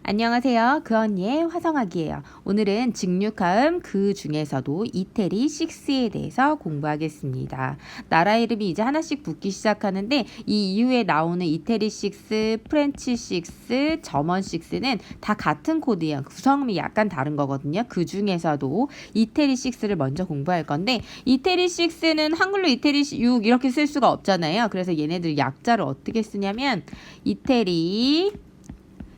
안녕하세요. 그 언니의 화성학이에요. 오늘은 직육화음 그 중에서도 이태리 6에 대해서 공부하겠습니다. 나라 이름이 이제 하나씩 붙기 시작하는데 이 이후에 나오는 이태리 6, 프렌치 6, 저먼 6는 다 같은 코드예요. 구성음이 약간 다른 거거든요. 그 중에서도 이태리 6를 먼저 공부할 건데 이태리 6는 한글로 이태리 6 이렇게 쓸 수가 없잖아요. 그래서 얘네들 약자를 어떻게 쓰냐면 이태리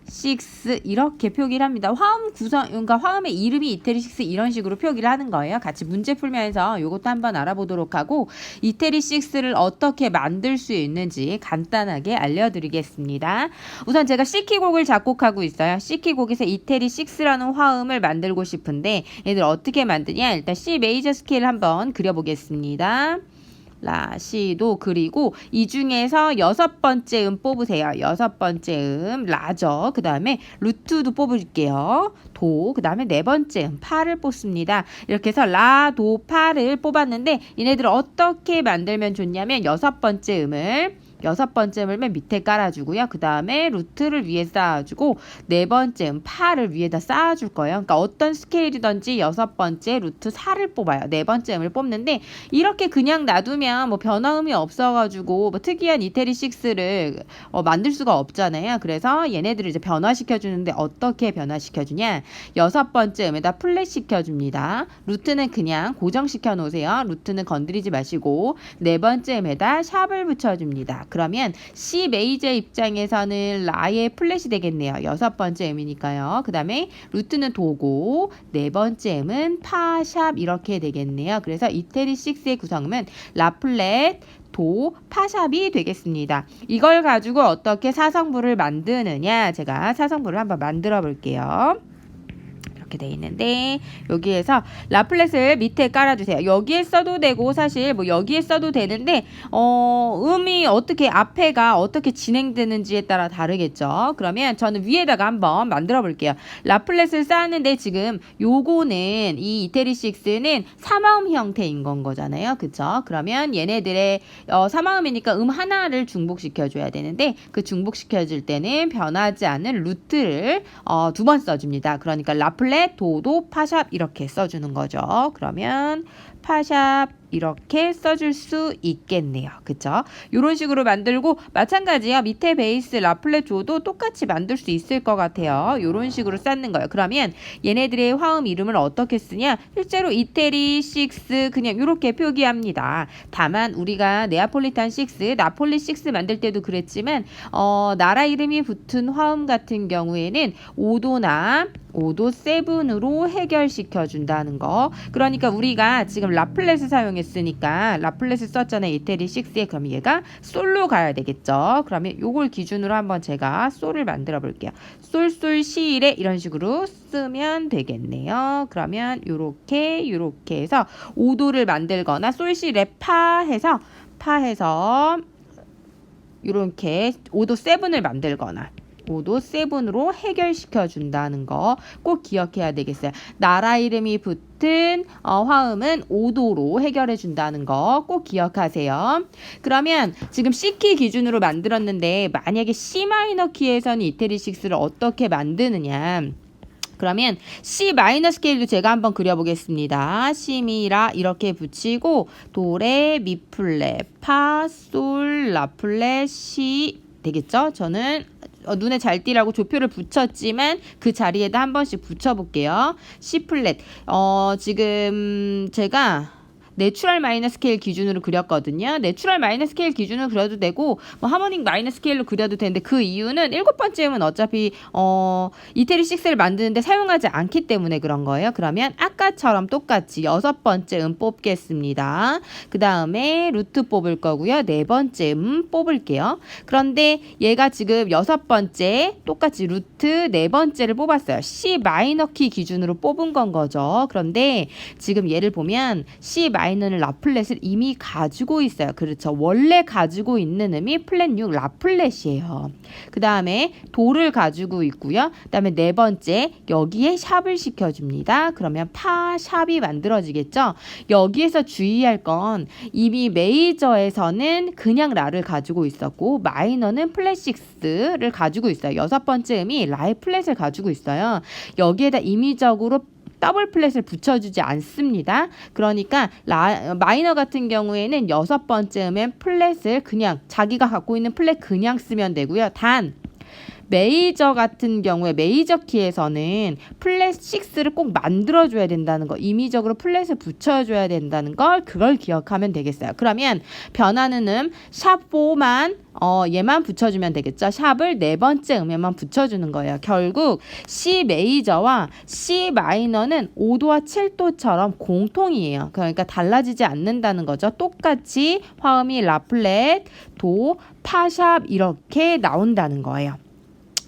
6 이렇게 표기를 합니다. 화음 구성, 그러니까 화음의 이름이 이태리 6 이런 식으로 표기를 하는 거예요. 같이 문제 풀면서 이것도 한번 알아보도록 하고 이태리 6를 어떻게 만들 수 있는지 간단하게 알려드리겠습니다. 우선 제가 C키곡을 작곡하고 있어요. C키곡에서 이태리 6라는 화음을 만들고 싶은데 얘들 어떻게 만드냐? 일단 C 메이저 스케일 한번 그려보겠습니다. 라, 시도 그리고 이 중에서 6번째 음 뽑으세요. 6번째 음 라죠. 그 다음에 루트도 뽑을게요. 도, 그 다음에 4번째 음 파를 뽑습니다. 이렇게 해서 라, 도, 파를 뽑았는데 얘네들을 어떻게 만들면 좋냐면 6번째 음을 맨 밑에 깔아주고요. 그 다음에 루트를 위에 쌓아주고 4번째 파를 위에다 쌓아줄 거예요. 그러니까 어떤 스케일이든지 6번째 루트 4를 뽑아요. 4번째 음을 뽑는데 이렇게 그냥 놔두면 뭐 변화음이 없어가지고 뭐 특이한 이태리 6를 만들 수가 없잖아요. 그래서 얘네들을 이제 변화시켜주는데 어떻게 변화시켜주냐? 6번째 음에다 플랫 시켜줍니다. 루트는 그냥 고정시켜 놓으세요. 루트는 건드리지 마시고 4번째 음에다 샵을 붙여줍니다. 그러면 C 메이저 입장에서는 라의 플랫이 되겠네요. 6번째 음이니까요. 그 다음에 루트는 도고 4번째 음은 파, 샵 이렇게 되겠네요. 그래서 이태리 6의 구성음은 라 플랫, 도, 파샵이 되겠습니다. 이걸 가지고 어떻게 사성부를 만드느냐? 제가 사성부를 한번 만들어 볼게요. 이렇게 돼 있는데 여기에서 라플렛을 밑에 깔아주세요. 여기에 써도 되고 사실 뭐 여기에 써도 되는데 음이 어떻게 앞에가 어떻게 진행되는지에 따라 다르겠죠. 그러면 저는 위에다가 한번 만들어 볼게요. 라플렛을 쌓았는데 지금 요거는 이 이태리 6는 3화음 형태인 건 거잖아요. 그쵸? 그러면 얘네들의 3화음이니까 음 하나를 중복시켜 줘야 되는데 그 중복시켜 줄 때는 변하지 않은 루트를 2번 써줍니다. 그러니까 라플렛 도도 파샵 이렇게 써주는 거죠. 그러면 파샵 이렇게 써줄 수 있겠네요. 그쵸? 이런 식으로 만들고 마찬가지요. 밑에 베이스 라플렛 조도 똑같이 만들 수 있을 것 같아요. 이런 식으로 쌓는 거예요. 그러면 얘네들의 화음 이름을 어떻게 쓰냐? 실제로 이태리 6 그냥 이렇게 표기합니다. 다만 우리가 네아폴리탄 6, 나폴리 6 만들 때도 그랬지만 나라 이름이 붙은 화음 같은 경우에는 5도나 5도 7으로 해결시켜 준다는 거. 그러니까 우리가 지금 라플렛을 사용했으니까 라플렛을 썼잖아요. 이태리 6에. 그럼 얘가 솔로 가야 되겠죠. 그러면 요걸 기준으로 한번 제가 솔을 만들어 볼게요. 솔솔 시레 이런 식으로 쓰면 되겠네요. 그러면 요렇게 해서 5도를 만들거나 솔시레 파해서 요렇게 5도 7을 만들거나 5도 7으로 해결시켜 준다는 거 꼭 기억해야 되겠어요. 나라 이름이 붙은 화음은 5도로 해결해 준다는 거 꼭 기억하세요. 그러면 지금 C키 기준으로 만들었는데 만약에 C 마이너 키에서는 이태리 6를 어떻게 만드느냐? 그러면 C 마이너 스케일도 제가 한번 그려보겠습니다. 시미라 이렇게 붙이고 도레 미플레 파 솔 라플레 시 되겠죠? 저는 눈에 잘 띄라고 조표를 붙였지만 그 자리에다 한 번씩 붙여볼게요. C 플랫. 지금 제가 내추럴 마이너 스케일 기준으로 그렸거든요. 내추럴 마이너 스케일 기준으로 그려도 되고 뭐 하모닉 마이너 스케일로 그려도 되는데 그 이유는 7번째음은 어차피 이태리 6를 만드는데 사용하지 않기 때문에 그런 거예요. 그러면 아까처럼 똑같이 6번째 음 뽑겠습니다. 그 다음에 루트 뽑을 거고요. 4번째 음 뽑을게요. 그런데 얘가 지금 6번째 똑같이 루트 4번째를 뽑았어요. C 마이너 키 기준으로 뽑은 건 거죠. 그런데 지금 얘를 보면 C 마이너 마이너는 라플렛을 이미 가지고 있어요. 그렇죠. 원래 가지고 있는 음이 플랫 6 라플렛이에요. 그 다음에 도를 가지고 있고요. 그 다음에 네 번째 여기에 샵을 시켜줍니다. 그러면 파 샵이 만들어지겠죠. 여기에서 주의할 건 이미 메이저에서는 그냥 라를 가지고 있었고 마이너는 플랫 6를 가지고 있어요. 여섯 번째 음이 라의 플랫을 가지고 있어요. 여기에다 임의적으로 더블 플랫을 붙여주지 않습니다. 그러니까 마이너 같은 경우에는 여섯 번째 음엔 플랫을 그냥 자기가 갖고 있는 플랫 그냥 쓰면 되고요. 단 메이저 같은 경우에 메이저 키에서는 플랫 6를 꼭 만들어줘야 된다는 거, 임의적으로 플랫을 붙여줘야 된다는 걸 그걸 기억하면 되겠어요. 그러면 변하는 샵 4만 얘만 붙여주면 되겠죠. 샵을 네 번째 음에만 붙여주는 거예요. 결국 C 메이저와 C 마이너는 5도와 7도처럼 공통이에요. 그러니까 달라지지 않는다는 거죠. 똑같이 화음이 라플렛, 도, 파샵 이렇게 나온다는 거예요.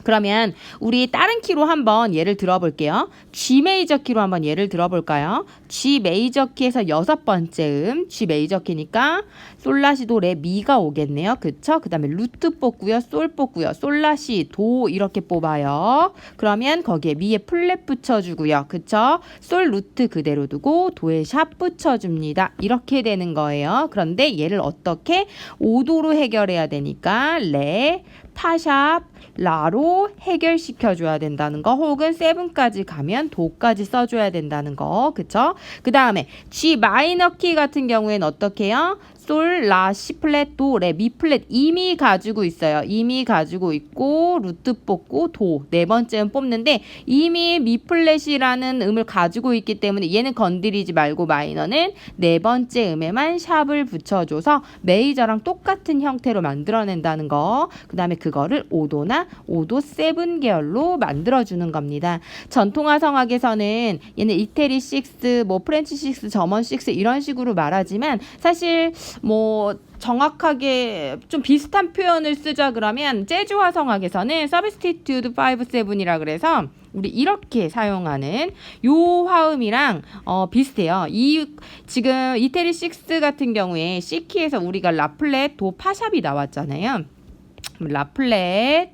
그러면 우리 다른 키로 한번 예를 들어볼게요. G 메이저 키로 한번 예를 들어볼까요? G 메이저 키에서 여섯 번째 G 메이저 키니까 솔라시 도 레 미가 오겠네요. 그쵸? 그 다음에 루트 뽑고요. 솔 뽑고요. 솔라시 도 이렇게 뽑아요. 그러면 거기에 미에 플랫 붙여주고요. 그쵸? 솔 루트 그대로 두고 도에 샵 붙여줍니다. 이렇게 되는 거예요. 그런데 얘를 어떻게 5도로 해결해야 되니까 레, 파샵, 라로 해결시켜줘야 된다는 거, 혹은 7까지 가면 도까지 써줘야 된다는 거. 그쵸? 그 다음에 G 마이너 키 같은 경우에는 어떻게 해요? 솔, 라, 시 플랫, 도, 레, 미 플랫 이미 가지고 있어요. 이미 가지고 있고 루트 뽑고 도 네 번째는 뽑는데 이미 미 플랫이라는 음을 가지고 있기 때문에 얘는 건드리지 말고 마이너는 네 번째 음에만 샵을 붙여줘서 메이저랑 똑같은 형태로 만들어낸다는 거. 그 다음에 그거를 5도나 5도 7 계열로 만들어주는 겁니다. 전통 화성학에서는 얘는 이태리 6, 뭐 프렌치 6, 저먼 6 이런 식으로 말하지만 사실 뭐 정확하게 좀 비슷한 표현을 쓰자 그러면 재즈 화성학에서는 substitute 5, 7이라 그래서 우리 이렇게 사용하는 요 화음이랑 비슷해요. 지금 이태리 6 같은 경우에 C키에서 우리가 라플렛, 도, 파샵이 나왔잖아요. 라플렛,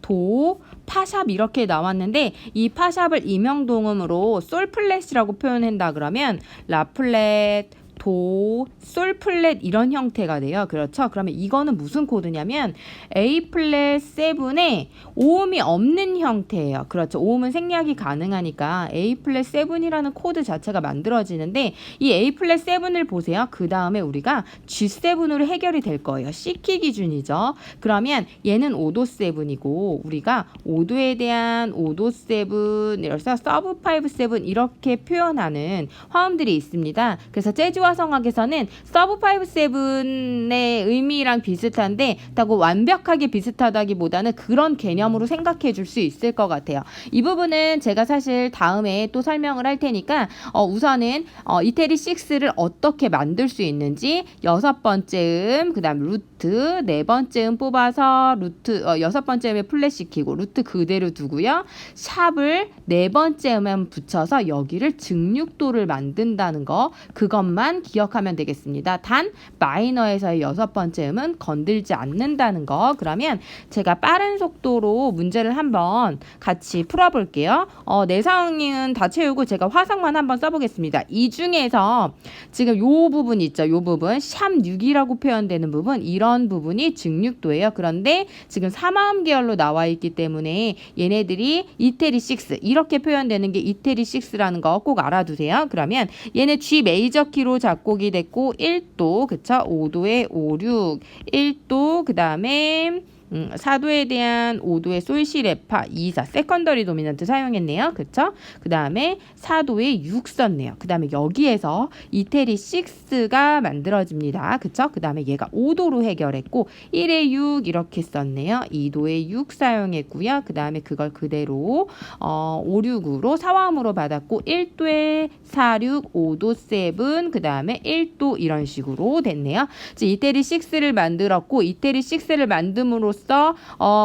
도, 파샵 이렇게 나왔는데 이 파샵을 임형동음으로 솔 플랫이라고 표현한다 그러면 라플렛, 도, 솔 플랫 이런 형태가 돼요. 그렇죠? 그러면 이거는 무슨 코드냐면 A 플랫 7에 오음이 없는 형태예요. 그렇죠? 오음은 생략이 가능하니까 A 플랫 7이라는 코드 자체가 만들어지는데 이 A 플랫 7을 보세요. 그 다음에 우리가 G7으로 해결이 될 거예요. C키 기준이죠. 그러면 얘는 5도 7이고 우리가 5도에 대한 5도 7, 그래서 서브 5, 7 이렇게 표현하는 화음들이 있습니다. 그래서 재즈 화성학에서는 서브 5, 7의 의미랑 비슷한데 다고 완벽하게 비슷하다기보다는 그런 개념으로 생각해 줄 수 있을 것 같아요. 이 부분은 제가 사실 다음에 또 설명을 할 테니까 우선은 이태리 6를 어떻게 만들 수 있는지 여섯 번째 그 다음 루트 네 번째 뽑아서 루트 여섯 번째 음에 플랫 시키고 루트 그대로 두고요. 샵을 네 번째 음에 붙여서 여기를 증육도를 만든다는 거 그것만 기억하면 되겠습니다. 단 마이너에서의 여섯 번째 음은 건들지 않는다는 거. 그러면 제가 빠른 속도로 문제를 한번 같이 풀어볼게요. 내성은 다 채우고 제가 화성만 한번 써보겠습니다. 이 중에서 지금 요 부분 있죠. 요 부분 샵 6이라고 표현되는 부분 이런 부분이 증육도예요. 그런데 지금 3화음 계열로 나와 있기 때문에 얘네들이 이태리 6 이렇게 표현되는 게 이태리 6라는 거 꼭 알아두세요. 그러면 얘네 G 메이저 키로 작곡이 됐고 1도 그쵸? 5도에 5, 6 1도 그 다음에 4도에 대한 5도의 솔시 레파 2, 4 세컨더리 도미넌트 사용했네요. 그쵸? 그 다음에 4도에 6 썼네요. 그 다음에 여기에서 이태리 6가 만들어집니다. 그쵸? 그 다음에 얘가 5도로 해결했고 1에 6 이렇게 썼네요. 2도에 6 사용했고요. 그 다음에 그걸 그대로 5, 6으로 4화음으로 받았고 1도에 4, 6, 5도 7, 그 다음에 1도 이런 식으로 됐네요. 이태리 6를 만들었고 이태리 6를 만듦으로써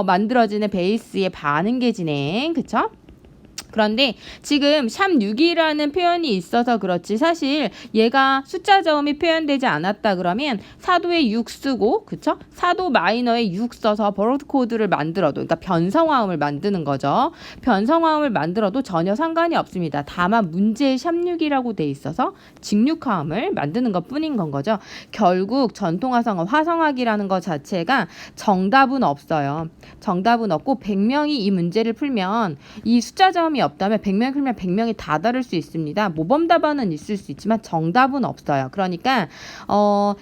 만들어지는 베이스의 반응계 진행, 그쵸? 그런데 지금 샵6이라는 표현이 있어서 그렇지 사실 얘가 숫자 저음이 표현되지 않았다 그러면 사도에 6 쓰고 그쵸? 사도 마이너에 6 써서 버로드 코드를 만들어도 그러니까 변성화음을 만드는 거죠. 변성화음을 만들어도 전혀 상관이 없습니다. 다만 문제의 샵6이라고 돼 있어서 직육화음을 만드는 것 뿐인 건 거죠. 결국 전통화성어 화성학이라는 것 자체가 정답은 없어요. 정답은 없고 100명이 이 문제를 풀면 이 숫자 저음이 없다면 100명이 풀면 100명이 다 다를 수 있습니다. 모범 답안은 있을 수 있지만 정답은 없어요. 그러니까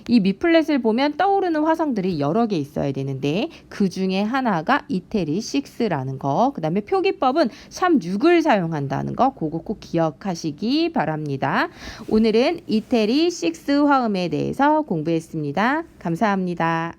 이 미플랫을 보면 떠오르는 화성들이 여러 개 있어야 되는데 그 중에 하나가 이태리 6라는 거, 그 다음에 표기법은 샵6을 사용한다는 거 그거 꼭 기억하시기 바랍니다. 오늘은 이태리 6 화음에 대해서 공부했습니다. 감사합니다.